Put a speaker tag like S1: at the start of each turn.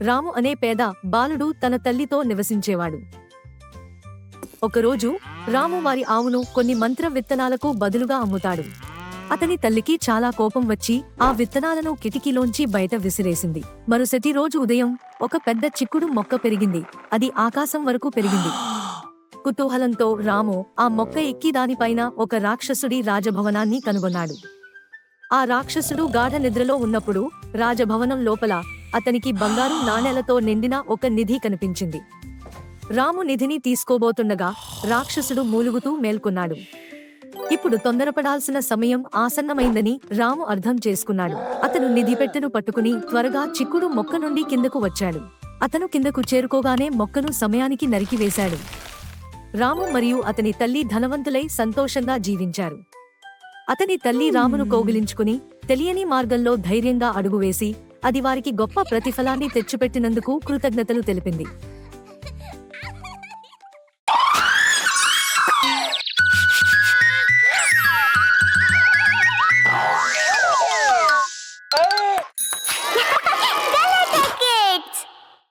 S1: రాము అనే పేద బాలుడు తన తల్లితో నివసించేవాడు. ఒకరోజు రాము వారి ఆవును కొన్ని మంత్ర విత్తనాలకు బదులుగా అమ్ముతాడు. అతని తల్లికి చాలా కోపం వచ్చి ఆ విత్తనాలను కిటికీలోంచి బయట విసిరేసింది. మరుసటి రోజు ఉదయం ఒక పెద్ద చిక్కుడు మొక్క పెరిగింది. అది ఆకాశం వరకు పెరిగింది. కుతూహలంతో రాము ఆ మొక్క ఎక్కి దానిపైన ఒక రాక్షసుడి రాజభవనాన్ని కనుగొన్నాడు. ఆ రాక్షసుడు గాఢ నిద్రలో ఉన్నప్పుడు రాజభవనం లోపల అతనికి బంగారు నాణేలతో నిండిన ఒక నిధి కనిపించింది. రాము నిధిని తీసుకోబోతుండగా రాక్షసుడు మూలుగుతూ మేల్కొన్నాడు. ఇప్పుడు తొందరపడాల్సిన సమయం ఆసన్నమైందని రాము అర్థం చేసుకున్నాడు. అతను నిధి పెట్టెను పట్టుకుని త్వరగా చిక్కుడు మొక్క నుండి కిందకు వచ్చాడు. అతను కిందకు చేరుకోగానే మొక్కను సమయానికి నరికివేశాడు. రాము మరియు అతని తల్లి ధనవంతులై సంతోషంగా జీవించారు. అతని తల్లి రామును కౌగిలించుకుని తెలియని మార్గంలో ధైర్యంగా అడుగువేసి అది వారికి గొప్ప ప్రతిఫలాన్ని తెచ్చిపెట్టినందుకు కృతజ్ఞతలు తెలిపింది.